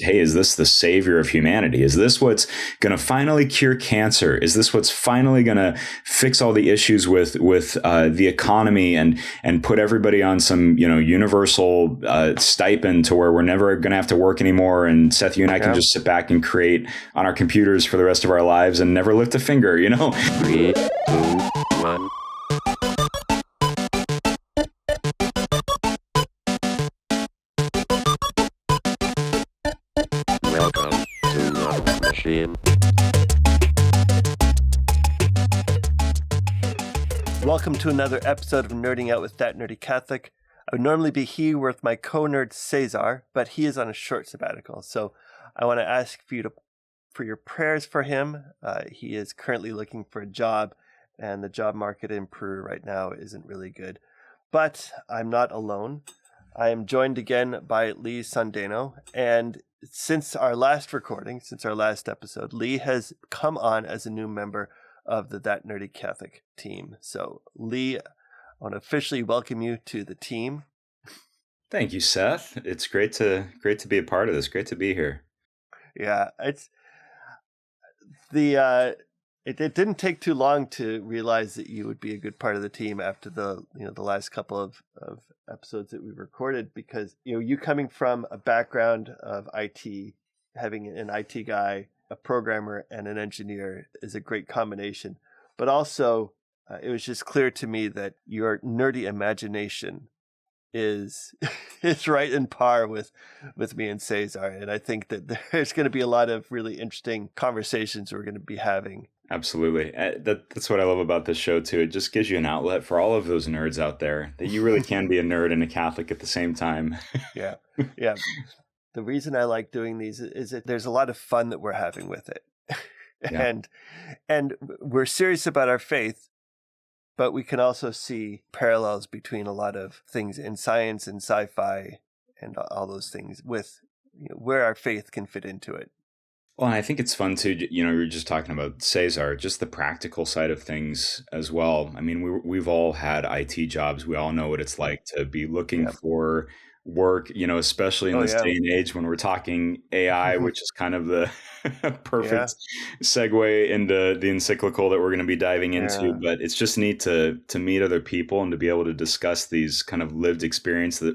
Hey, is this the savior of humanity? Is this what's going to finally cure cancer? Is this what's finally going to fix all the issues with the economy and put everybody on some universal stipend to where we're never going to have to work anymore? And Seth, you and I can just sit back and create on our computers for the rest of our lives and never lift a finger. 3, 2, 1. Welcome to Love Machine. Welcome to another episode of Nerding Out with That Nerdy Catholic. I would normally be here with my co-nerd Cesar, but he is on a short sabbatical. So I want to ask for your prayers for him. He is currently looking for a job, and the job market in Peru right now isn't really good. But I'm not alone. I am joined again by Lee Sondeno, and since our last episode, Lee has come on as a new member of the That Nerdy Catholic team. So, Lee, I want to officially welcome you to the team. Thank you, Seth. It's great to be a part of this. Great to be here. Yeah, it didn't take too long to realize that you would be a good part of the team after the last couple of episodes that we recorded, because you coming from a background of IT, having an IT guy, a programmer, and an engineer is a great combination. But also, it was just clear to me that your nerdy imagination is right in par with me and Cesar, and I think that there's going to be a lot of really interesting conversations we're going to be having. Absolutely. That's what I love about this show, too. It just gives you an outlet for all of those nerds out there, that you really can be a nerd and a Catholic at the same time. Yeah. The reason I like doing these is that there's a lot of fun that we're having with it. Yeah. And we're serious about our faith, but we can also see parallels between a lot of things in science and sci-fi and all those things with where our faith can fit into it. Well, and I think it's fun too. You were just talking about Cesar, just the practical side of things as well. I mean, we've all had IT jobs. We all know what it's like to be looking for work, especially in this day and age when we're talking AI, which is kind of the perfect segue into the encyclical that we're going to be diving into. But it's just neat to meet other people and to be able to discuss these kind of lived experiences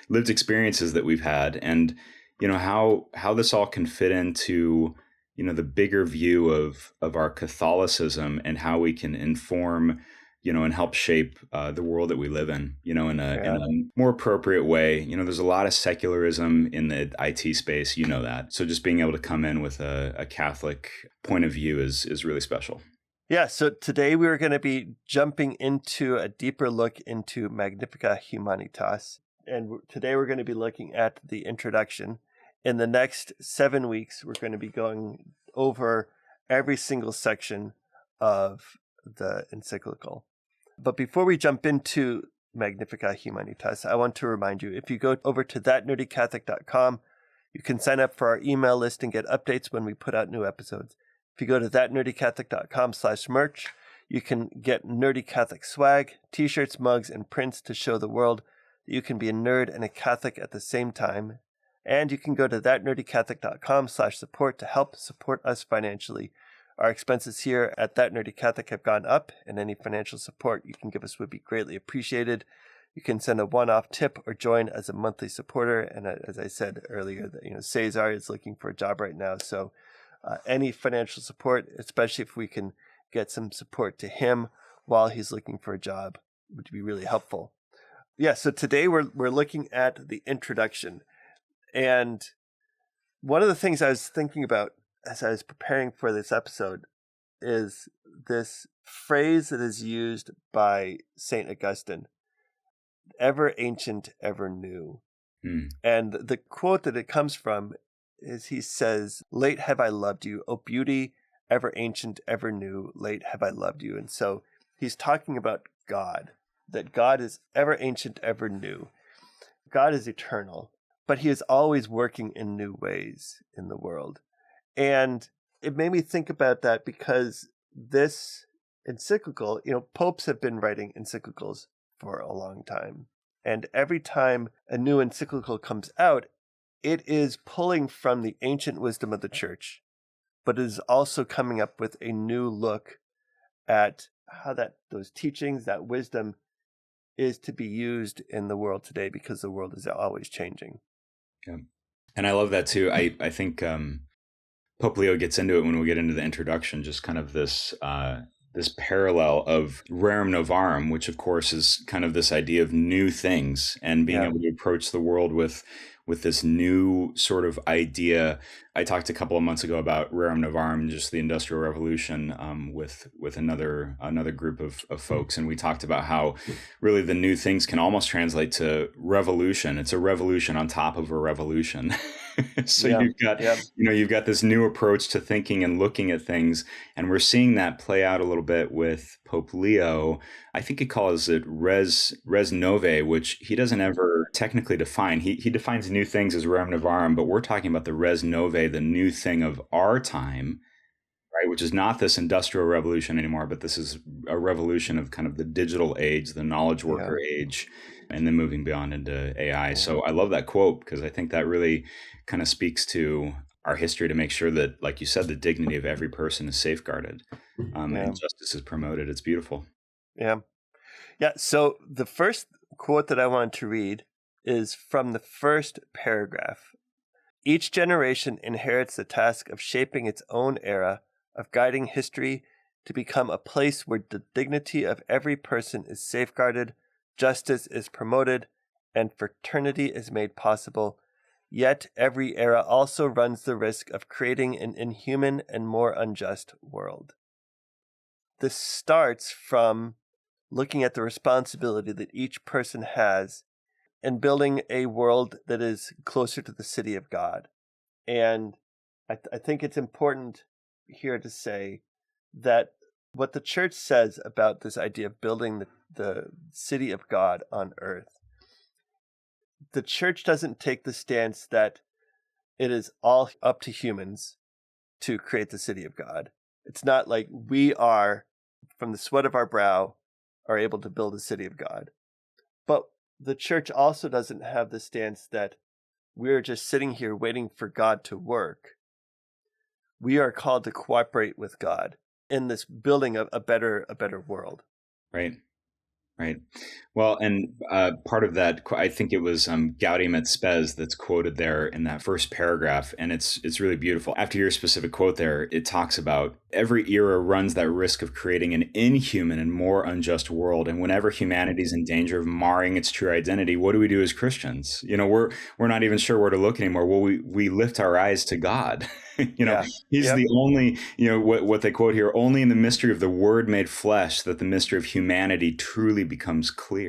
that we've had, and how this all can fit into the bigger view of our Catholicism, and how we can inform and help shape the world that we live in in a more appropriate way. There's a lot of secularism in the IT space, that. So just being able to come in with a Catholic point of view is really special. Yeah, so today we're going to be jumping into a deeper look into Magnificat Humanitas. And today we're going to be looking at the introduction. In the next 7 weeks, we're going to be going over every single section of the encyclical. But before we jump into Magnificat Humanitas, I want to remind you, if you go over to thatnerdycatholic.com, you can sign up for our email list and get updates when we put out new episodes. If you go to thatnerdycatholic.com/merch, you can get Nerdy Catholic swag, t-shirts, mugs, and prints to show the world that you can be a nerd and a Catholic at the same time. And you can go to thatnerdycatholic.com/support to help support us financially. Our expenses here at That Nerdy Catholic have gone up, and any financial support you can give us would be greatly appreciated. You can send a one-off tip or join as a monthly supporter. And as I said earlier, Cesar is looking for a job right now. So any financial support, especially if we can get some support to him while he's looking for a job, would be really helpful. Yeah, so today we're looking at the introduction. And one of the things I was thinking about as I was preparing for this episode is this phrase that is used by St. Augustine, ever ancient, ever new. And the quote that it comes from is, he says, "Late have I loved you, O beauty, ever ancient, ever new, late have I loved you." And so he's talking about God, that God is ever ancient, ever new. God is eternal, but he is always working in new ways in the world. And it made me think about that, because this encyclical, popes have been writing encyclicals for a long time. And every time a new encyclical comes out, it is pulling from the ancient wisdom of the church, but it is also coming up with a new look at how those teachings, that wisdom is to be used in the world today, because the world is always changing. Yeah. And I love that too. I think Pope Leo gets into it when we get into the introduction, just kind of this parallel of rerum novarum, which of course is kind of this idea of new things and being able to approach the world with this new sort of idea. I talked a couple of months ago about rerum novarum, just the Industrial Revolution, with another group of folks, and we talked about how really the new things can almost translate to revolution. It's a revolution on top of a revolution. So you've got this new approach to thinking and looking at things, and we're seeing that play out a little bit with Pope Leo. I think he calls it res nove, which he doesn't ever technically define. He defines new things as rerum novarum, but we're talking about the res nove, the new thing of our time, right? Which is not this industrial revolution anymore, but this is a revolution of kind of the digital age, the knowledge worker age, and then moving beyond into AI. So I love that quote, because I think that really kind of speaks to our history, to make sure that, like you said, the dignity of every person is safeguarded, and justice is promoted. It's beautiful. Yeah. So the first quote that I wanted to read is from the first paragraph. Each generation inherits the task of shaping its own era, of guiding history to become a place where the dignity of every person is safeguarded, justice is promoted, and fraternity is made possible. Yet every era also runs the risk of creating an inhuman and more unjust world. This starts from looking at the responsibility that each person has in building a world that is closer to the city of God. And I think it's important here to say that what the church says about this idea of building the city of God on earth, the church doesn't take the stance that it is all up to humans to create the city of God. It's not like we are, from the sweat of our brow, are able to build a city of God. But the church also doesn't have the stance that we're just sitting here waiting for God to work. We are called to cooperate with God in this building of a better world. Right. Well, and part of that, I think it was Gaudium et Spes that's quoted there in that first paragraph, and it's really beautiful. After your specific quote there, it talks about every era runs that risk of creating an inhuman and more unjust world, and whenever humanity is in danger of marring its true identity, what do we do as Christians? We're not even sure where to look anymore. Well, we lift our eyes to God. He's the only, what they quote here, only in the mystery of the Word made flesh that the mystery of humanity truly becomes clear.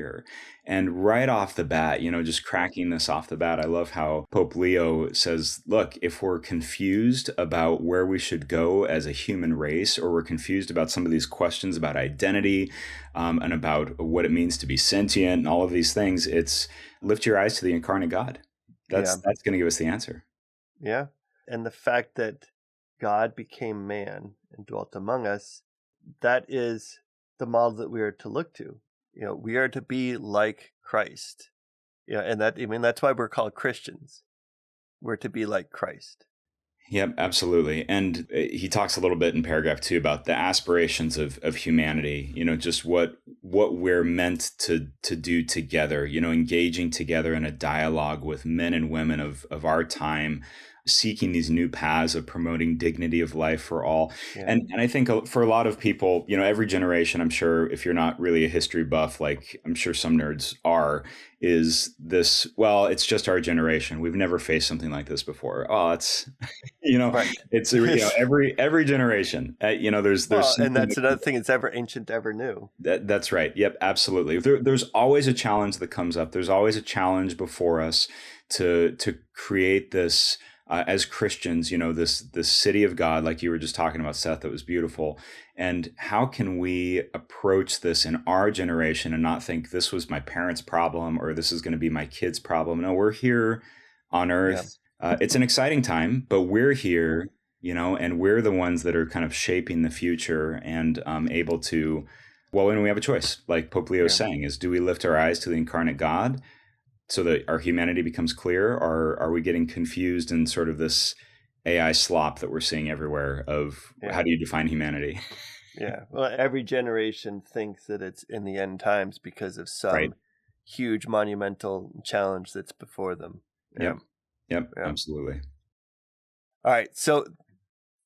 And right off the bat, just cracking this off the bat, I love how Pope Leo says, look, if we're confused about where we should go as a human race, or we're confused about some of these questions about identity, and about what it means to be sentient and all of these things, it's lift your eyes to the incarnate God. That's going to give us the answer. Yeah. And the fact that God became man and dwelt among us, that is the model that we are to look to. We are to be like Christ. And that's why we're called Christians. We're to be like Christ. Yep, absolutely. And he talks a little bit in paragraph 2 about the aspirations of humanity, just what we're meant to do together, engaging together in a dialogue with men and women of our time, seeking these new paths of promoting dignity of life for all. Yeah. And I think for a lot of people, every generation, I'm sure, if you're not really a history buff, like I'm sure some nerds are, is this, well, it's just our generation. We've never faced something like this before. Oh, it's, right. It's, every generation, there's, and that's another thing. It's ever ancient, ever new. That's right. Yep. Absolutely. There's always a challenge that comes up. There's always a challenge before us to create this, as Christians, this city of God, like you were just talking about, Seth, that was beautiful. And how can we approach this in our generation and not think this was my parents' problem or this is going to be my kids' problem? No, we're here on earth. Yeah. It's an exciting time, but we're here, and we're the ones that are kind of shaping the future and able to, well, and we have a choice, like Pope Leo is saying, is do we lift our eyes to the incarnate God? so that our humanity becomes clear, or are we getting confused in sort of this AI slop that we're seeing everywhere of how Yeah. do you define humanity? Yeah. Well, every generation thinks that it's in the end times because of Right. some huge monumental challenge that's before them. Yeah. Yep. Yep. Yeah. Absolutely. All right. So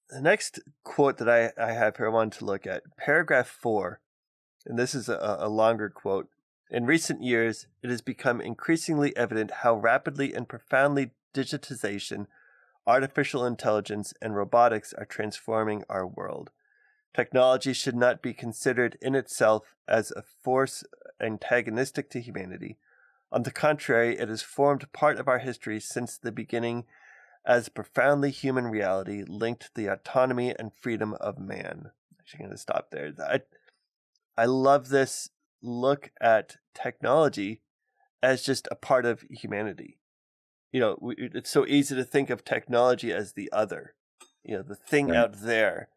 the next quote that I have here, I wanted to look at paragraph 4, and this is a longer quote. In recent years, it has become increasingly evident how rapidly and profoundly digitization, artificial intelligence, and robotics are transforming our world. Technology should not be considered in itself as a force antagonistic to humanity. On the contrary, it has formed part of our history since the beginning as a profoundly human reality linked to the autonomy and freedom of man. Actually, I'm going to stop there. I love this look at technology as just a part of humanity. It's so easy to think of technology as the other, the thing Right. out there.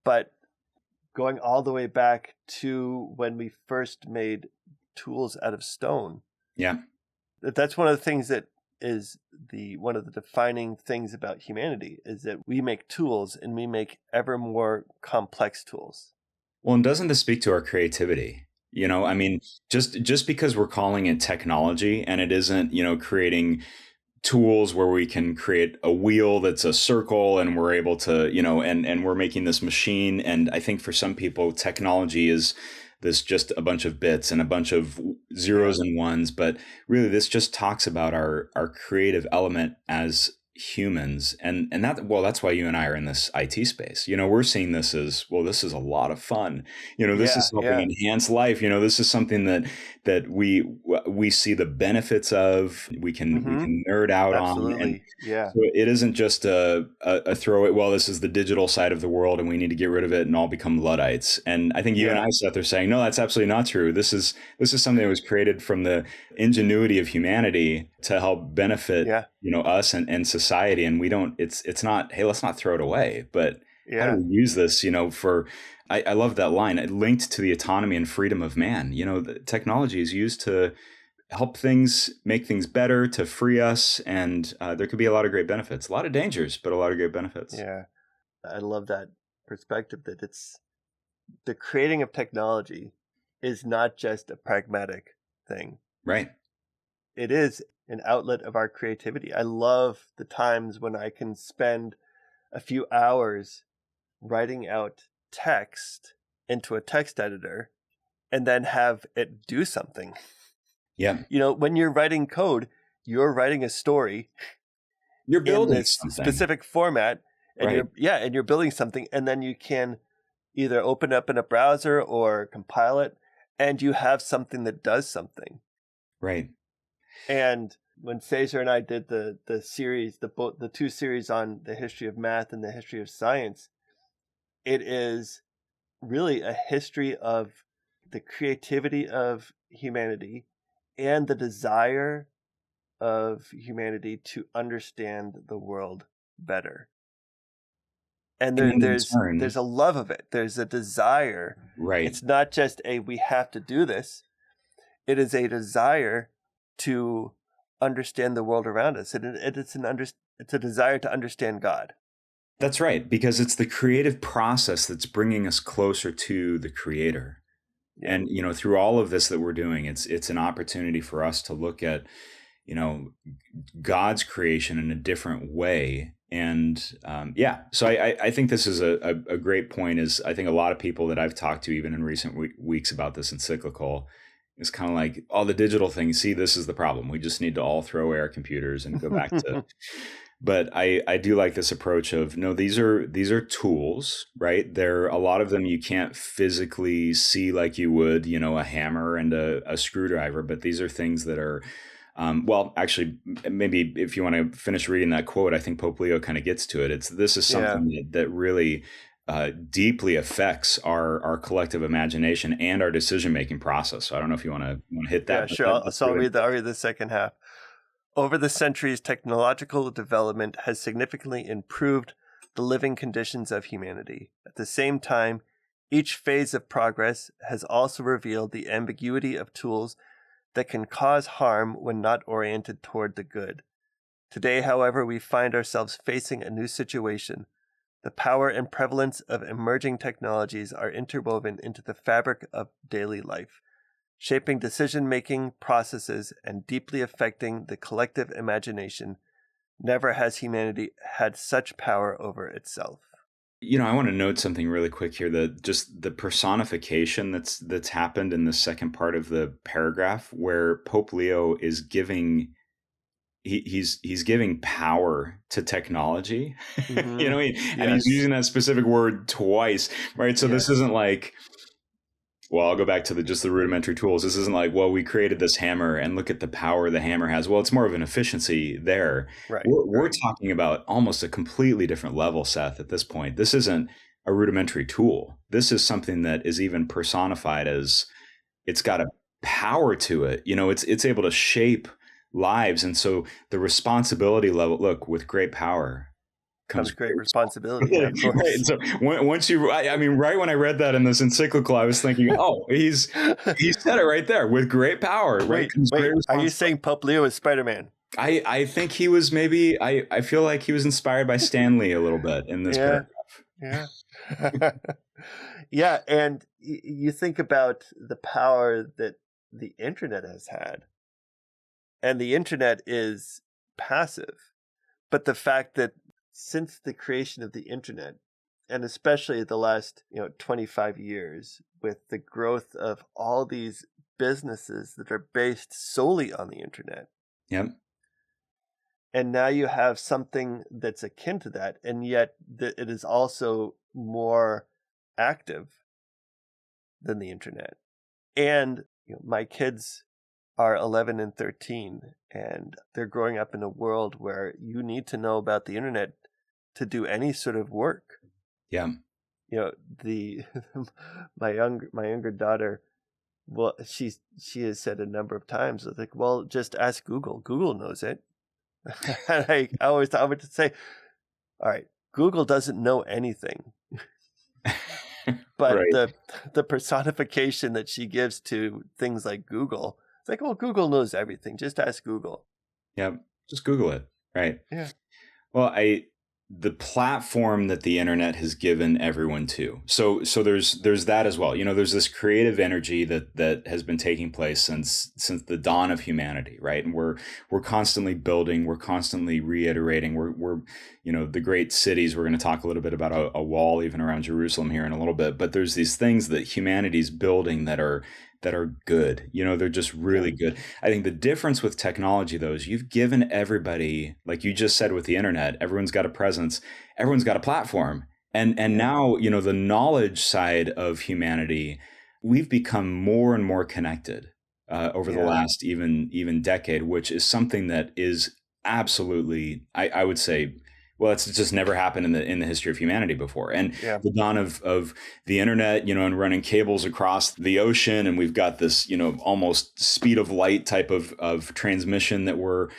But going all the way back to when we first made tools out of stone, Yeah. that's one of the things that is one of the defining things about humanity, is that we make tools and we make ever more complex tools. Well, and doesn't this speak to our creativity? I mean, just because we're calling it technology and it isn't, creating tools where we can create a wheel that's a circle and we're able to, and we're making this machine. And I think for some people, technology is this just a bunch of bits and a bunch of zeros and ones. But really, this just talks about our creative element as humans. And that's why you and I are in this IT space. We're seeing this as, well, this is a lot of fun. This is helping enhance life. This is something that we see the benefits of. We can nerd out on. And so it isn't just a throw it. Well, this is the digital side of the world, and we need to get rid of it and all become Luddites. And I think you and I, Seth, are saying, no, that's absolutely not true. This is something that was created from the ingenuity of humanity to help benefit us and society. And we don't. It's not, hey, let's not throw it away, but how do we use this? For I love that line. It linked to the autonomy and freedom of man. The technology is used to help make things better, to free us. And there could be a lot of great benefits, a lot of dangers, but a lot of great benefits. Yeah. I love that perspective, that it's the creating of technology is not just a pragmatic thing. Right. It is an outlet of our creativity. I love the times when I can spend a few hours writing out text into a text editor and then have it do something. Yeah. When you're writing code, you're writing a story. You're building in this something. Specific format, and right. you're building something, and then you can either open up in a browser or compile it, and you have something that does something. Right. And when Cesar and I did the series, the 2 series on the history of math and the history of science, it is really a history of the creativity of humanity and the desire of humanity to understand the world better. And there's a love of it. There's a desire. Right. It's not just we have to do this. It is a desire to understand the world around us. And it's a desire to understand God. That's right, because it's the creative process that's bringing us closer to the Creator. Yeah. And through all of this that we're doing, it's an opportunity for us to look at God's creation in a different way. And so I think this is a great point. Is I think a lot of people that I've talked to, even in recent weeks about this encyclical, is kind of like, all the digital things. See, this is the problem. We just need to all throw away our computers and go back to. But I do like this approach of, no, these are tools, right? There are a lot of them you can't physically see like you would, a hammer and a screwdriver. But these are things that are, actually, maybe if you want to finish reading that quote, I think Pope Leo kind of gets to it. This is something that really deeply affects our collective imagination and our decision-making process. So I don't know if you want to hit that. Yeah, sure. I'll read the second half. Over the centuries, technological development has significantly improved the living conditions of humanity. At the same time, each phase of progress has also revealed the ambiguity of tools that can cause harm when not oriented toward the good. Today, however, we find ourselves facing a new situation. The power and prevalence of emerging technologies are interwoven into the fabric of daily life, shaping decision-making processes and deeply affecting the collective imagination. Never has humanity had such power over itself. I want to note something really quick here, that just the personification that's happened in the second part of the paragraph, where Pope Leo is giving he's giving power to technology. Mm-hmm. And he's using that specific word twice, right? So this isn't like, well, I'll go back to just the rudimentary tools. This isn't like, well, we created this hammer and look at the power the hammer has. Well, it's more of an efficiency there. Right. We're talking about almost a completely different level, Seth, at this point. This isn't a rudimentary tool. This is something that is even personified as, it's got a power to it. It's able to shape lives. And so the responsibility level, look, with great power comes great responsibility. Yeah, of course. Right. So once right when I read that in this encyclical, I was thinking, oh, he said it right there. With great power, wait, are you saying Pope Leo is Spider-Man? I think he was maybe, I feel like he was inspired by Stan Lee a little bit in this paragraph. Yeah. Yeah, and you think about the power that the internet has had. And the internet is passive. But the fact that since the creation of the internet, and especially the last 25 years, with the growth of all these businesses that are based solely on the internet. Yep. And now you have something that's akin to that, and yet it is also more active than the internet. And my kids are 11 and 13, and they're growing up in a world where you need to know about the internet to do any sort of work. Yeah. My younger daughter, well, she has said a number of times, like, well, just ask Google. Google knows it. And I would say, all right, Google doesn't know anything. But right. the personification that she gives to things like Google, it's like, well, Google knows everything. Just ask Google. Yeah, just Google it. Right. Yeah. Well, the platform that the internet has given everyone to. So there's that as well. There's this creative energy that has been taking place since the dawn of humanity, right? And we're constantly building, we're constantly reiterating. We're the great cities. We're going to talk a little bit about a wall even around Jerusalem here in a little bit. But there's these things that humanity's building that are good. They're just really good. I think the difference with technology, though, is you've given everybody, like you just said with the internet, everyone's got a presence, everyone's got a platform. And now, the knowledge side of humanity, we've become more and more connected over the last even decade, which is something that is absolutely, I would say, well, it's just never happened in the history of humanity before. And the dawn of the internet, and running cables across the ocean, and we've got this, almost speed of light type of transmission that we're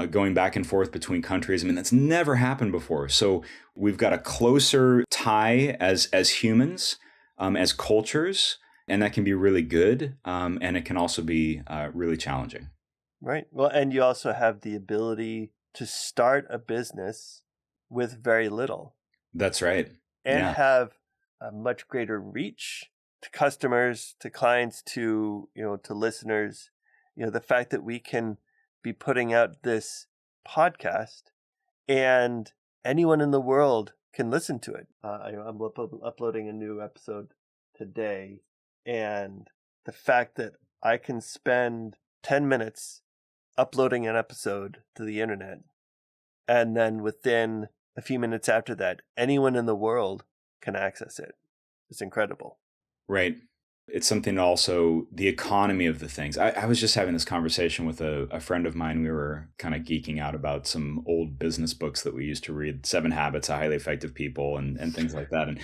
going back and forth between countries. I mean, that's never happened before. So we've got a closer tie as humans, as cultures, and that can be really good, and it can also be really challenging. Right. Well, and you also have the ability to start a business with very little. That's right. And have a much greater reach to customers, to clients, to listeners. The fact that we can be putting out this podcast and anyone in the world can listen to it. I'm uploading a new episode today, and the fact that I can spend 10 minutes uploading an episode to the internet, and then within a few minutes after that, anyone in the world can access it. It's incredible. Right. It's something also, the economy of the things. I was just having this conversation with a friend of mine. We were kind of geeking out about some old business books that we used to read, 7 Habits of Highly Effective People and things like that. And,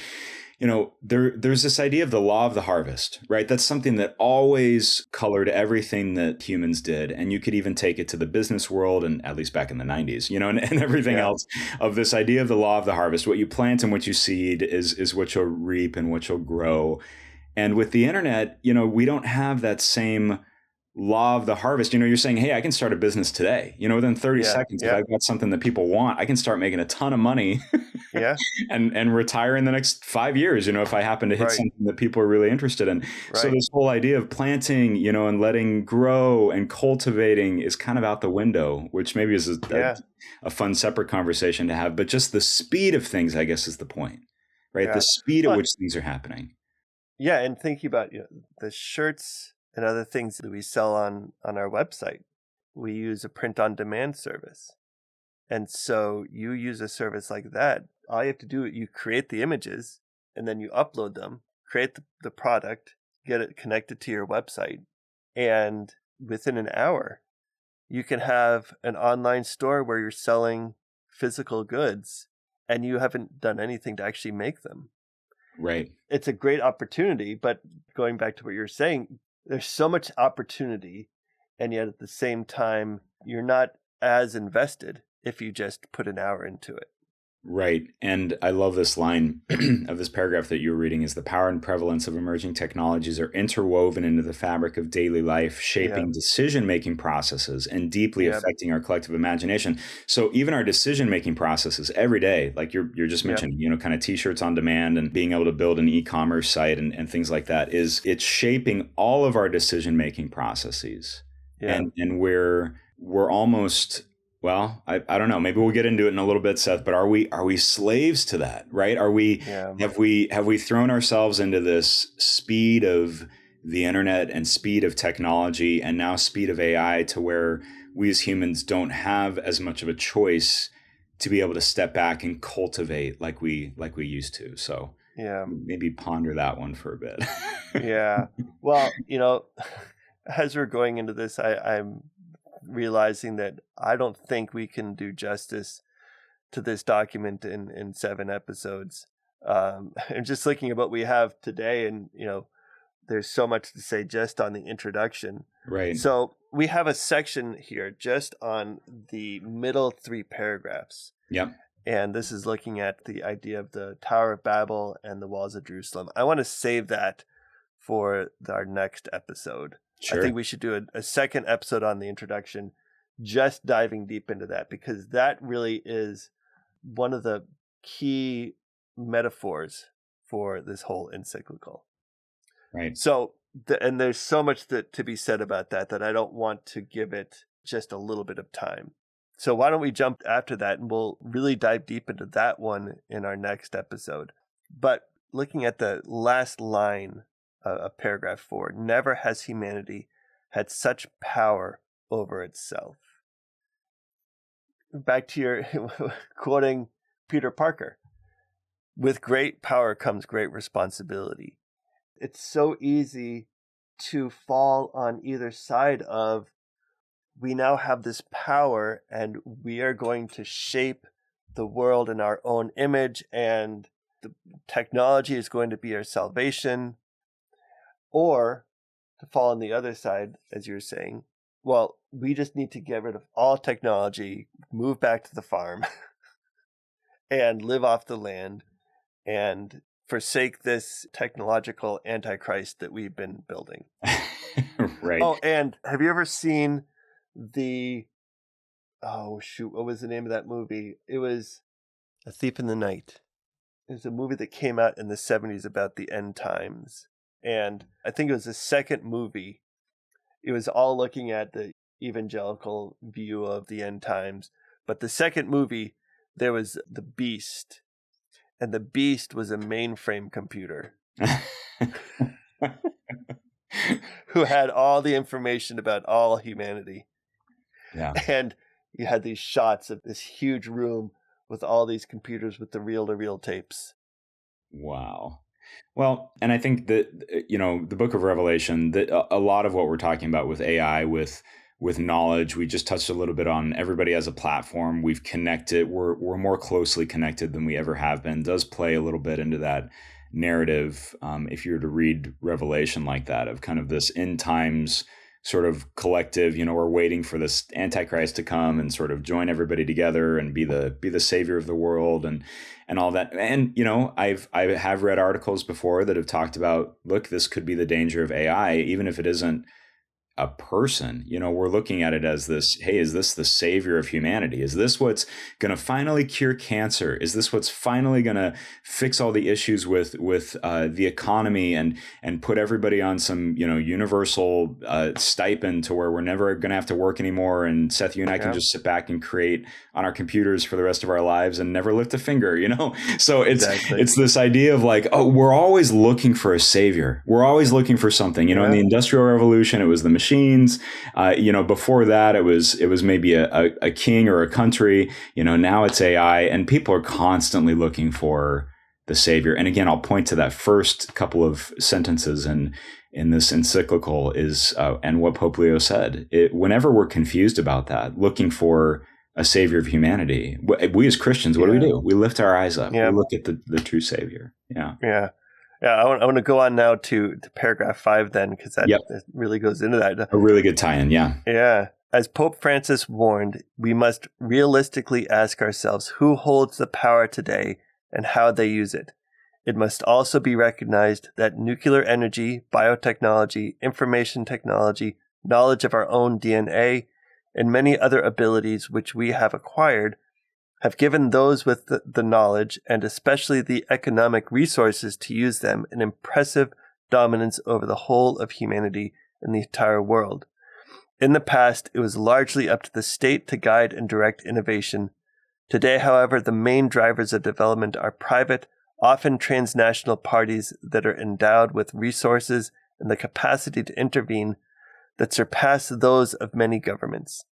there's this idea of the law of the harvest, right? That's something that always colored everything that humans did. And you could even take it to the business world, and at least back in the 90s, and everything else, of this idea of the law of the harvest. What you plant and what you seed is what you'll reap and what you'll grow. And with the internet, we don't have that same law of the harvest. You're saying, hey, I can start a business today. Within 30 seconds, if I've got something that people want, I can start making a ton of money Yeah. and retire in the next 5 years, if I happen to hit something that people are really interested in. So this whole idea of planting, and letting grow and cultivating is kind of out the window, which maybe is a fun separate conversation to have. But just the speed of things, I guess, is the point, right? Yeah. The speed at which things are happening. Yeah. And thinking about the shirts and other things that we sell on our website, we use a print on demand service. And so you use a service like that, all you have to do, you create the images and then you upload them, create the product, get it connected to your website. And within an hour, you can have an online store where you're selling physical goods and you haven't done anything to actually make them. Right. It's a great opportunity, but going back to what you're saying, there's so much opportunity, and yet at the same time, you're not as invested if you just put an hour into it. Right. And I love this line of this paragraph that you were reading is the power and prevalence of emerging technologies are interwoven into the fabric of daily life, shaping decision-making processes and deeply affecting our collective imagination. So even our decision-making processes every day, like you're just mentioning, kind of t-shirts on demand and being able to build an e-commerce site and things like that, it's shaping all of our decision-making processes. Yeah. And we're almost... Well, I don't know. Maybe we'll get into it in a little bit, Seth. But are we slaves to that? Right? Are we? Have we thrown ourselves into this speed of the internet and speed of technology and now speed of AI to where we as humans don't have as much of a choice to be able to step back and cultivate like we used to? So maybe ponder that one for a bit. Yeah. Well, as we're going into this, I'm realizing that I don't think we can do justice to this document in 7 episodes. And just looking at what we have today, and there's so much to say just on the introduction. Right. So we have a section here just on the middle 3 paragraphs. Yep. And this is looking at the idea of the Tower of Babel and the walls of Jerusalem. I want to save that for our next episode. Sure. I think we should do a second episode on the introduction, just diving deep into that, because that really is one of the key metaphors for this whole encyclical. Right. So, and there's so much to be said about that I don't want to give it just a little bit of time. So why don't we jump after that, and we'll really dive deep into that one in our next episode. But looking at the last line of paragraph 4, never has humanity had such power over itself. Back to your quoting Peter Parker, with great power comes great responsibility. It's so easy to fall on either side of, we now have this power and we are going to shape the world in our own image, and the technology is going to be our salvation. Or to fall on the other side, as you're saying, well, we just need to get rid of all technology, move back to the farm, and live off the land, and forsake this technological antichrist that we've been building. Right. Oh, and have you ever seen what was the name of that movie? It was A Thief in the Night. It was a movie that came out in the 70s about the end times. And I think it was the second movie. It was all looking at the evangelical view of the end times. But the second movie, there was the Beast. And the Beast was a mainframe computer who had all the information about all humanity. Yeah. And you had these shots of this huge room with all these computers with the reel-to-reel tapes. Wow. Well, and I think that, the book of Revelation, that a lot of what we're talking about with AI, with knowledge, we just touched a little bit on everybody as a platform. We've connected. We're more closely connected than we ever have been. Does play a little bit into that narrative. If you were to read Revelation like that, of kind of this end times sort of collective, we're waiting for this Antichrist to come and sort of join everybody together and be the savior of the world and all that. And, I have read articles before that have talked about, look, this could be the danger of AI, even if it isn't a person. We're looking at it as this, hey, is this the savior of humanity? Is this what's going to finally cure cancer? Is this what's finally going to fix all the issues with the economy and put everybody on some, universal stipend to where we're never going to have to work anymore? And Seth, you and I can just sit back and create on our computers for the rest of our lives and never lift a finger, So it's this idea of like, oh, we're always looking for a savior. We're always looking for something. In the Industrial Revolution, it was the machines. Before that, it was maybe a king or a country. Now it's AI, and people are constantly looking for the savior. And again, I'll point to that first couple of sentences in this encyclical is and what Pope Leo said. Whenever we're confused about that, looking for a savior of humanity, we as Christians, what do? We lift our eyes up. We look at the true savior. Yeah. I want to go on now to paragraph 5 then, because that really goes into that. A really good tie-in, yeah. Yeah. As Pope Francis warned, we must realistically ask ourselves who holds the power today and how they use it. It must also be recognized that nuclear energy, biotechnology, information technology, knowledge of our own DNA, and many other abilities which we have acquired have given those with the knowledge, and especially the economic resources to use them, an impressive dominance over the whole of humanity and the entire world. In the past, it was largely up to the state to guide and direct innovation. Today, however, the main drivers of development are private, often transnational parties that are endowed with resources and the capacity to intervene that surpass those of many governments.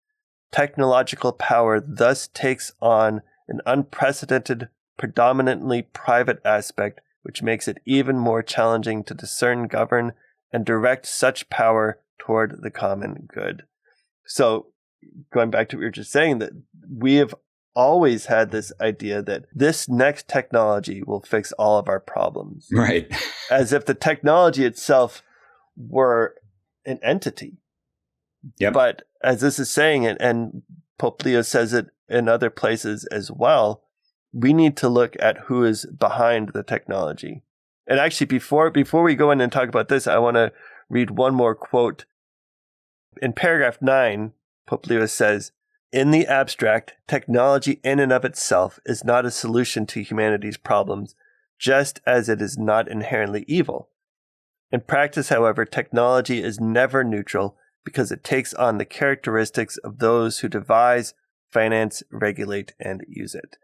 Technological power thus takes on an unprecedented, predominantly private aspect, which makes it even more challenging to discern, govern, and direct such power toward the common good. So, going back to what you were just saying, that we have always had this idea that this next technology will fix all of our problems. Right. As if the technology itself were an entity. Yep. But as this is saying it, and Pope Leo says it in other places as well, we need to look at who is behind the technology. And actually, before we go in and talk about this, I want to read one more quote. In paragraph 9, Pope Leo says, "In the abstract, technology in and of itself is not a solution to humanity's problems, just as it is not inherently evil. In practice, however, technology is never neutral, because it takes on the characteristics of those who devise, finance, regulate, and use it."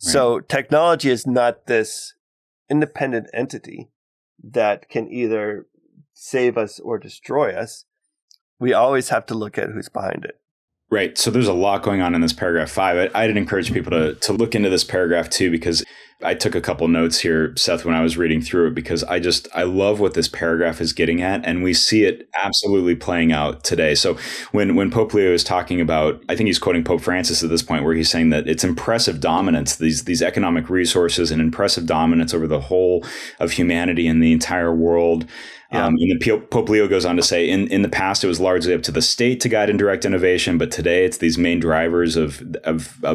Right. So technology is not this independent entity that can either save us or destroy us. We always have to look at who's behind it. Right. So there's a lot going on in this paragraph 5. I'd encourage people to look into this paragraph too, because I took a couple notes here, Seth, when I was reading through it, because I love what this paragraph is getting at, and we see it absolutely playing out today. So when Pope Leo is talking about, I think he's quoting Pope Francis at this point, where he's saying that it's impressive dominance, these economic resources and impressive dominance over the whole of humanity and the entire world. Yeah. And then Pope Leo goes on to say, in the past, it was largely up to the state to guide and direct innovation, but today it's these main drivers of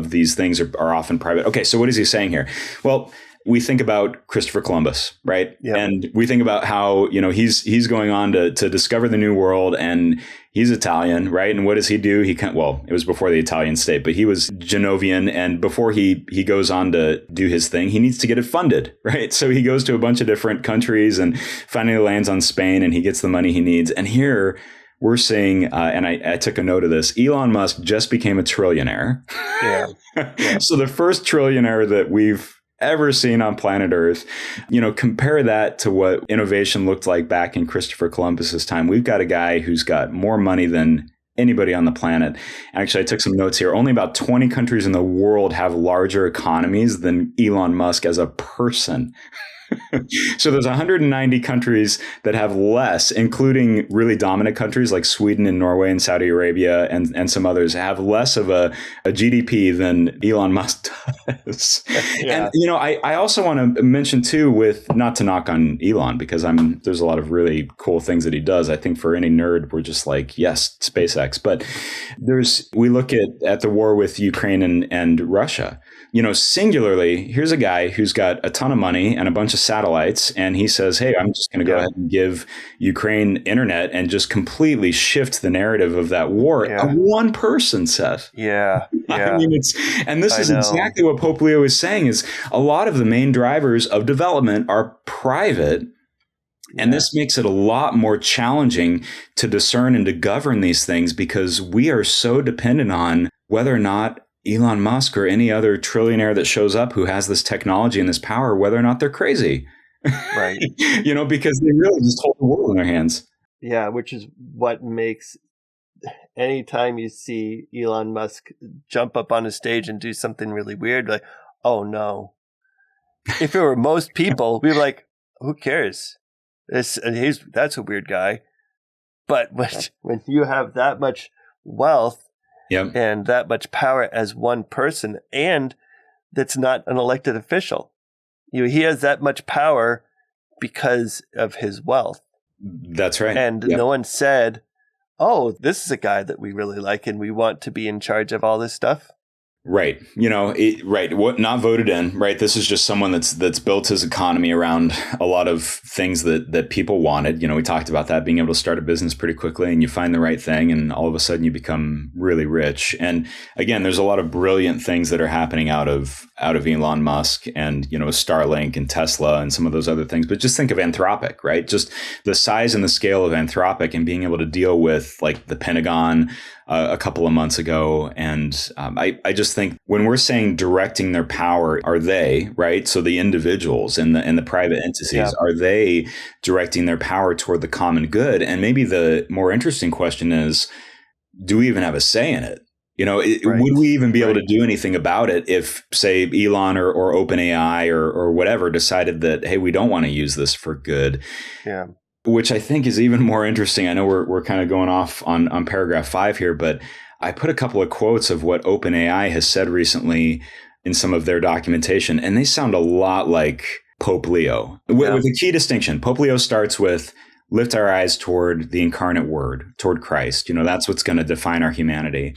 these things are often private. Okay, so what is he saying here? Well, we think about Christopher Columbus, right? Yep. And we think about how, he's going on to discover the New World, and he's Italian, right? And what does he do? It was before the Italian state, but he was Genovian. And before he goes on to do his thing, he needs to get it funded, right? So he goes to a bunch of different countries and finally lands on Spain, and he gets the money he needs. And here we're seeing, and I took a note of this, Elon Musk just became a trillionaire. Yeah. Yeah. So the first trillionaire that we've ever seen on planet Earth. Compare that to what innovation looked like back in Christopher Columbus's time. We've got a guy who's got more money than anybody on the planet. Actually, I took some notes here. Only about 20 countries in the world have larger economies than Elon Musk as a person. So there's 190 countries that have less, including really dominant countries like Sweden and Norway and Saudi Arabia and some others have less of a GDP than Elon Musk does. Yeah. And, I also want to mention too, not to knock on Elon, because there's a lot of really cool things that he does. I think for any nerd, we're just like, yes, SpaceX. But we look at the war with Ukraine and Russia. singularly, here's a guy who's got a ton of money and a bunch of satellites, and he says, hey, I'm just going to go ahead and give Ukraine internet and just completely shift the narrative of that war. One person, Seth. Yeah. I mean, this is exactly what Pope Leo is saying, is a lot of the main drivers of development are private. And this makes it a lot more challenging to discern and to govern these things, because we are so dependent on whether or not Elon Musk or any other trillionaire that shows up who has this technology and this power, whether or not they're crazy. Right. Because they really just hold the world in their hands. Yeah, which is what makes anytime you see Elon Musk jump up on a stage and do something really weird, like, oh no. If it were most people, we'd be like, who cares? That's a weird guy. But when you have that much wealth, and that much power as one person, and that's not an elected official. He has that much power because of his wealth. That's right. And no one said, oh, this is a guy that we really like and we want to be in charge of all this stuff. Right. What not voted in, right? This is just someone that's built his economy around a lot of things that people wanted. We talked about that, being able to start a business pretty quickly, and you find the right thing and all of a sudden you become really rich. And again, there's a lot of brilliant things that are happening out of Elon Musk and, Starlink and Tesla and some of those other things. But just think of Anthropic, right? Just the size and the scale of Anthropic and being able to deal with like the Pentagon a couple of months ago. And I just think when we're saying directing their power, are they, right? So the individuals and the private entities, are they directing their power toward the common good? And maybe the more interesting question is, do we even have a say in it? Would we even be able to do anything about it if, say, Elon or OpenAI or whatever decided that, hey, we don't want to use this for good? Yeah. Which I think is even more interesting. I know we're kind of going off on paragraph 5 here, but I put a couple of quotes of what OpenAI has said recently in some of their documentation, and they sound a lot like Pope Leo, with a key distinction. Pope Leo starts with, lift our eyes toward the incarnate word, toward Christ. That's what's going to define our humanity.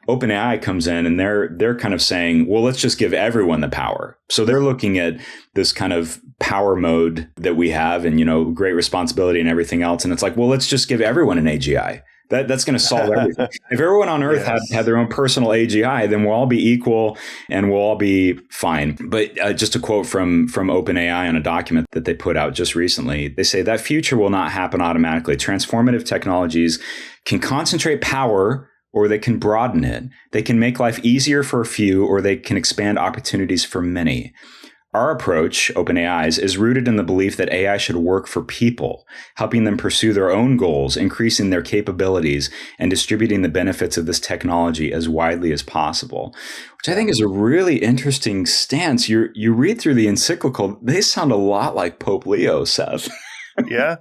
OpenAI comes in and they're kind of saying, well, let's just give everyone the power. So they're looking at this kind of power mode that we have and, great responsibility and everything else. And it's like, well, let's just give everyone an AGI. That's going to solve everything. If everyone on Earth had their own personal AGI, then we'll all be equal and we'll all be fine. But just a quote from OpenAI on a document that they put out just recently, they say that future will not happen automatically. Transformative technologies can concentrate power, or they can broaden it. They can make life easier for a few, or they can expand opportunities for many. Our approach, OpenAI's, is rooted in the belief that AI should work for people, helping them pursue their own goals, increasing their capabilities, and distributing the benefits of this technology as widely as possible, which I think is a really interesting stance. You read through the encyclical, they sound a lot like Pope Leo, Seth. Yeah.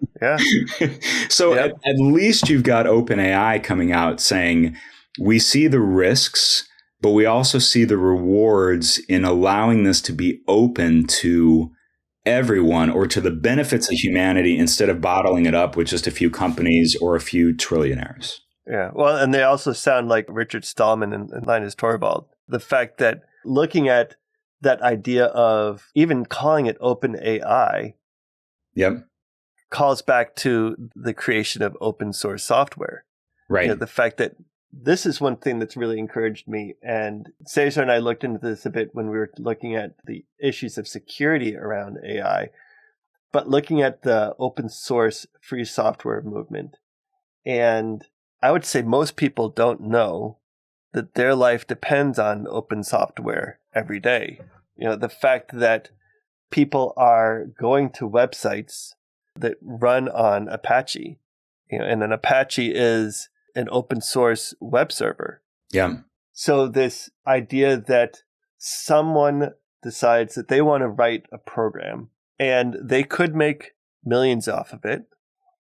So at least you've got OpenAI coming out saying, we see the risks, but we also see the rewards in allowing this to be open to everyone or to the benefits of humanity instead of bottling it up with just a few companies or a few trillionaires. Yeah. Well, and they also sound like Richard Stallman and Linus Torvald. The fact that looking at that idea of even calling it OpenAI calls back to the creation of open source software. Right. The fact that this is one thing that's really encouraged me. And Cesar and I looked into this a bit when we were looking at the issues of security around AI, but looking at the open source free software movement. And I would say most people don't know that their life depends on open software every day. The fact that people are going to websites that run on Apache, and an Apache is an open source web server. Yeah. So this idea that someone decides that they want to write a program and they could make millions off of it,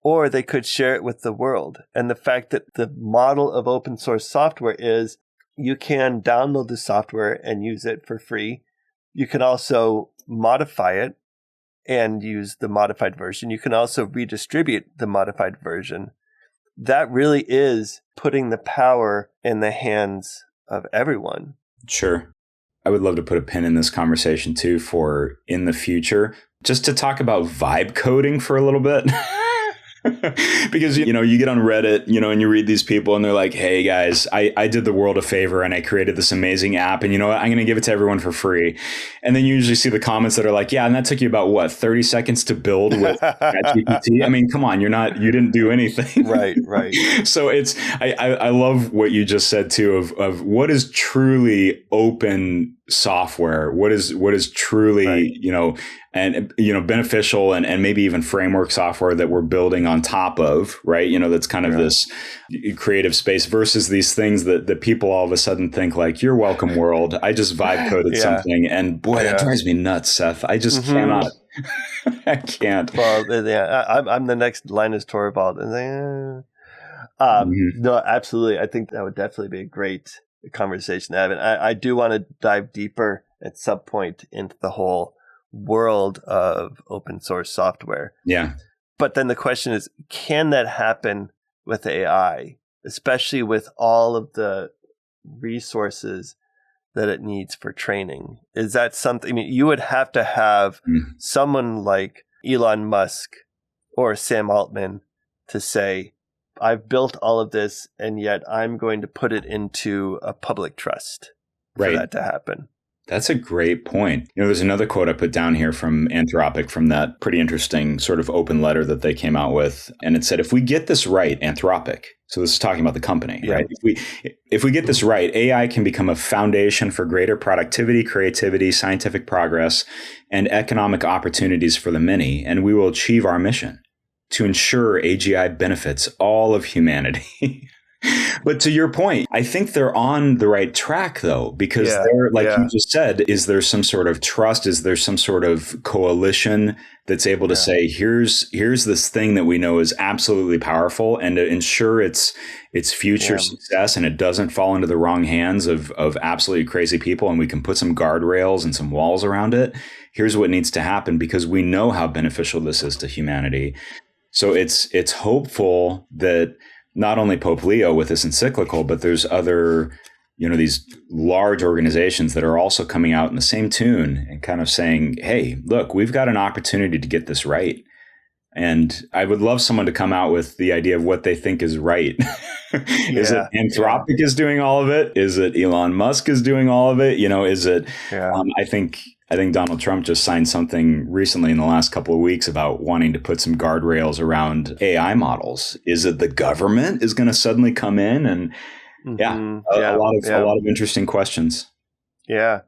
or they could share it with the world. And the fact that the model of open source software is you can download the software and use it for free. You can also modify it and use the modified version. You can also redistribute the modified version. That really is putting the power in the hands of everyone. Sure. I would love to put a pin in this conversation too for in the future, just to talk about vibe coding for a little bit. Because, you get on Reddit, and you read these people and they're like, hey guys, I did the world a favor and I created this amazing app and you know what, I'm going to give it to everyone for free. And then you usually see the comments that are like, yeah, and that took you about 30 seconds to build with ChatGPT. I mean, come on, you didn't do anything. Right. So I love what you just said too, of what is truly open software, what is truly, right. and beneficial and maybe even framework software that we're building on top of, right? That's kind of this creative space versus these things that people all of a sudden think like, you're welcome world. I just vibe coded something. And boy, that drives me nuts, Seth. I just cannot. I can't. Well, I'm the next Linus Torvald. No, absolutely. I think that would definitely be a great conversation to have. And I do want to dive deeper at some point into the whole world of open source software. Yeah. But then the question is, can that happen with AI, especially with all of the resources that it needs for training? Is that something? I mean, you would have to have someone like Elon Musk or Sam Altman to say, I've built all of this, and yet I'm going to put it into a public trust for that to happen. That's a great point. There's another quote I put down here from Anthropic, from that pretty interesting sort of open letter that they came out with. And it said, if we get this right, Anthropic, so this is talking about the company, right? If we get this right, AI can become a foundation for greater productivity, creativity, scientific progress, and economic opportunities for the many. And we will achieve our mission to ensure AGI benefits all of humanity. But to your point, I think they're on the right track, though, because they're, like you just said, is there some sort of trust? Is there some sort of coalition that's able to say, here's this thing that we know is absolutely powerful, and to ensure its future success and it doesn't fall into the wrong hands of absolutely crazy people, and we can put some guardrails and some walls around it. Here's what needs to happen because we know how beneficial this is to humanity. So it's hopeful that not only Pope Leo with this encyclical, but there's other, these large organizations that are also coming out in the same tune and kind of saying, hey, look, we've got an opportunity to get this right. And I would love someone to come out with the idea of what they think is right. Is it Anthropic is doing all of it? Is it Elon Musk is doing all of it? Is it, I think Donald Trump just signed something recently in the last couple of weeks about wanting to put some guardrails around AI models. Is it the government is going to suddenly come in? And a lot of interesting questions. Yeah.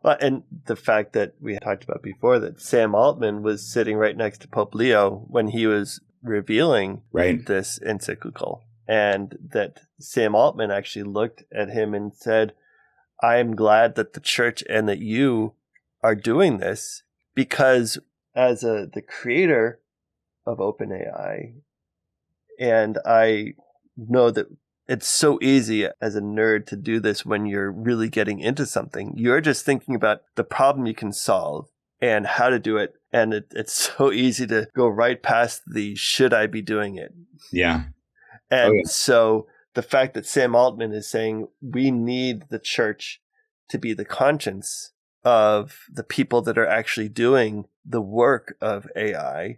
Well, and the fact that we talked about before that Sam Altman was sitting right next to Pope Leo when he was revealing this encyclical, and that Sam Altman actually looked at him and said, I am glad that the church and that you are doing this, because as the creator of OpenAI, and I know that it's so easy as a nerd to do this when you're really getting into something. You're just thinking about the problem you can solve and how to do it. And it's so easy to go right past the should I be doing it? Yeah. And so the fact that Sam Altman is saying we need the church to be the conscience of the people that are actually doing the work of AI,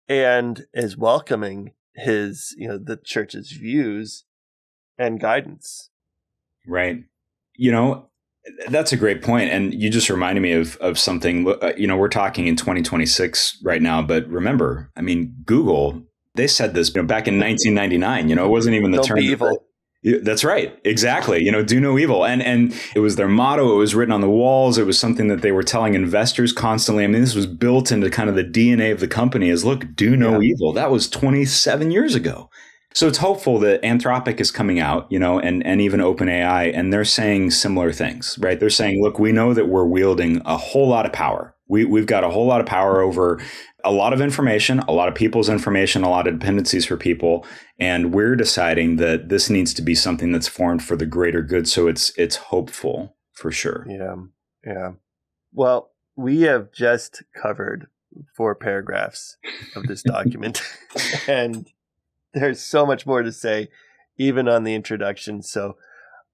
and is welcoming his, the church's views and guidance. Right. That's a great point. And you just reminded me of something, we're talking in 2026 right now, but remember, Google, they said this back in 1999, it wasn't even the Don't term. Be evil. That's right. Exactly. Do no evil. And it was their motto. It was written on the walls. It was something that they were telling investors constantly. This was built into kind of the DNA of the company is, look, do no evil. That was 27 years ago. So it's hopeful that Anthropic is coming out, and even OpenAI, and they're saying similar things, right? They're saying, look, we know that we're wielding a whole lot of power. We've got a whole lot of power over a lot of information, a lot of people's information, a lot of dependencies for people. And we're deciding that this needs to be something that's formed for the greater good. So it's hopeful for sure. Yeah. Well, we have just covered 4 paragraphs of this document, and there's so much more to say, even on the introduction. So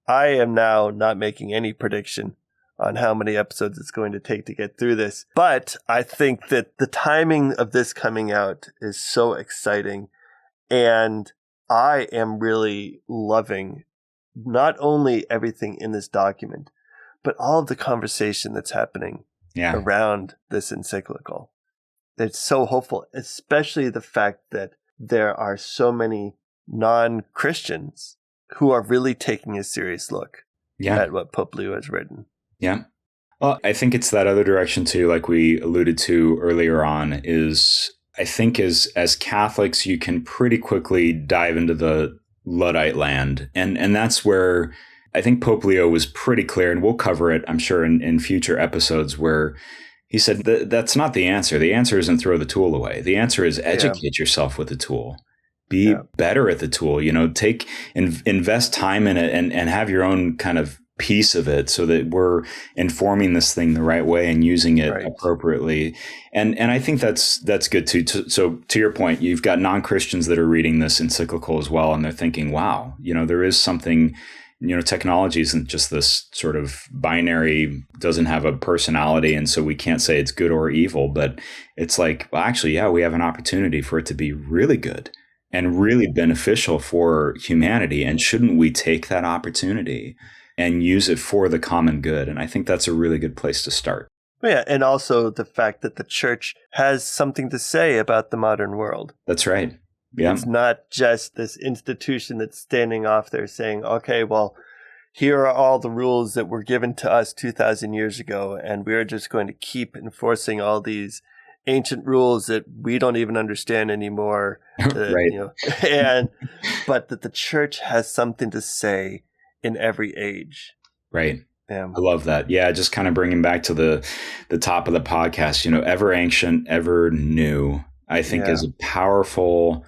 I am now not making any prediction on how many episodes it's going to take to get through this. But I think that the timing of this coming out is so exciting. And I am really loving not only everything in this document, but all of the conversation that's happening around this encyclical. It's so hopeful, especially the fact that there are so many non-Christians who are really taking a serious look at what Pope Leo has written. Yeah. Well, I think it's that other direction too, like we alluded to earlier on, is I think as Catholics, you can pretty quickly dive into the Luddite land. And that's where I think Pope Leo was pretty clear, and we'll cover it, I'm sure, in future episodes, where he said that's not the answer. The answer isn't throw the tool away. The answer is educate yourself with the tool. Be better at the tool, invest time in it and have your own kind of piece of it so that we're informing this thing the right way and using it appropriately. And I think that's good too. So to your point, you've got non-Christians that are reading this encyclical as well. And they're thinking, wow, there is something, technology isn't just this sort of binary, doesn't have a personality. And so we can't say it's good or evil, but it's like, well, actually, we have an opportunity for it to be really good and really beneficial for humanity. And shouldn't we take that opportunity and use it for the common good? And I think that's a really good place to start. Yeah, and also the fact that the church has something to say about the modern world. That's right. Yeah. It's not just this institution that's standing off there saying, okay, well, here are all the rules that were given to us 2,000 years ago, and we're just going to keep enforcing all these ancient rules that we don't even understand anymore. Right. But that the church has something to say in every age. Right. I love that. Yeah, just kind of bringing back to the top of the podcast, ever ancient, ever new, I think is a powerful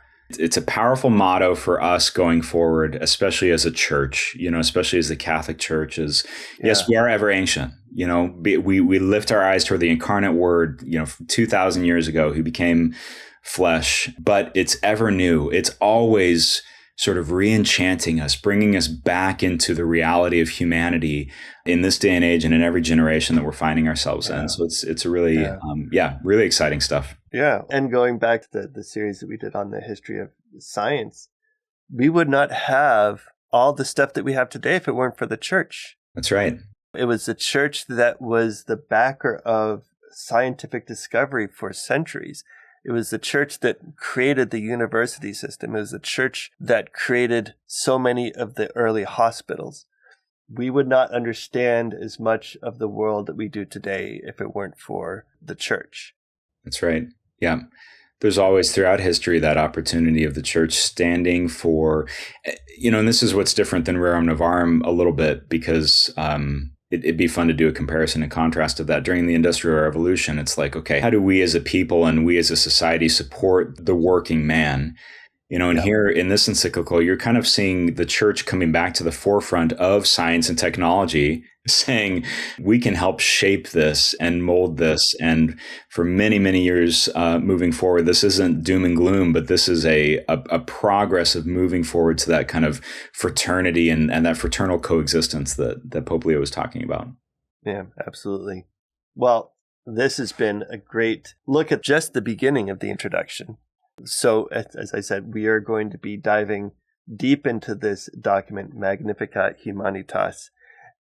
motto for us going forward, especially as a church, especially as the Catholic Church is, yes, we are ever ancient. We lift our eyes toward the incarnate word, 2,000 years ago, who became flesh, but it's ever new. It's always sort of re-enchanting us, bringing us back into the reality of humanity in this day and age and in every generation that we're finding ourselves in. So it's a really, really exciting stuff. Yeah. And going back to the series that we did on the history of science, we would not have all the stuff that we have today if it weren't for the church. That's right. It was the church that was the backer of scientific discovery for centuries. It was the church that created the university system. It was the church that created so many of the early hospitals. We would not understand as much of the world that we do today if it weren't for the church. That's right. Yeah. There's always throughout history that opportunity of the church standing for, and this is what's different than Rerum Novarum a little bit, because it'd be fun to do a comparison and contrast of that. During the Industrial Revolution, it's like, okay, how do we as a people and we as a society support the working man? And here in this encyclical, you're kind of seeing the church coming back to the forefront of science and technology, saying we can help shape this and mold this. And for many, many years moving forward, this isn't doom and gloom, but this is a progress of moving forward to that kind of fraternity and that fraternal coexistence that Pope Leo was talking about. Yeah, absolutely. Well, this has been a great look at just the beginning of the introduction. So, as I said, we are going to be diving deep into this document, Magnificat Humanitas,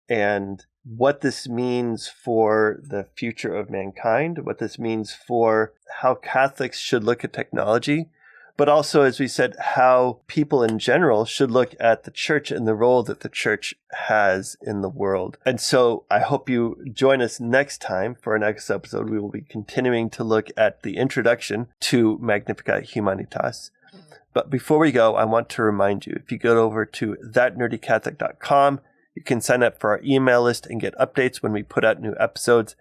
and what this means for the future of mankind, what this means for how Catholics should look at technology, but also, as we said, how people in general should look at the church and the role that the church has in the world. And so I hope you join us next time for our next episode. We will be continuing to look at the introduction to Magnificat Humanitas. But before we go, I want to remind you, if you go over to thatnerdycatholic.com, you can sign up for our email list and get updates when we put out new episodes.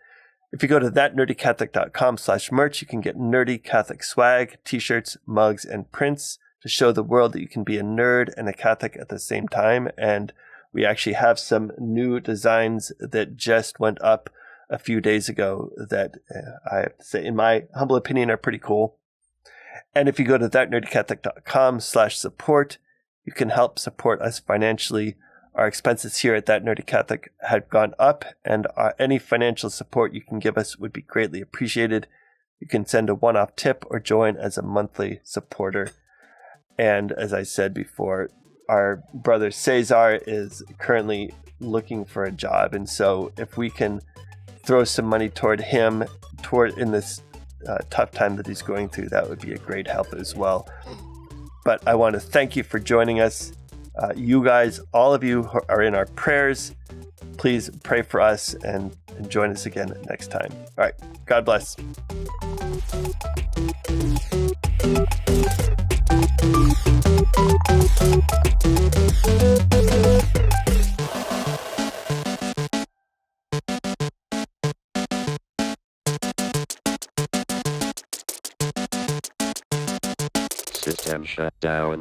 If you go to thatnerdycatholic.com/merch, you can get nerdy Catholic swag, t-shirts, mugs, and prints to show the world that you can be a nerd and a Catholic at the same time. And we actually have some new designs that just went up a few days ago that I have to say, in my humble opinion, are pretty cool. And if you go to thatnerdycatholic.com/support, you can help support us financially. Our expenses here at That Nerdy Catholic have gone up, and any financial support you can give us would be greatly appreciated. You can send a one-off tip or join as a monthly supporter. And as I said before, our brother Cesar is currently looking for a job, and so if we can throw some money toward him in this tough time that he's going through, that would be a great help as well. But I want to thank you for joining us. You guys, all of you are in our prayers. Please pray for us and join us again next time. All right. God bless. System shut down.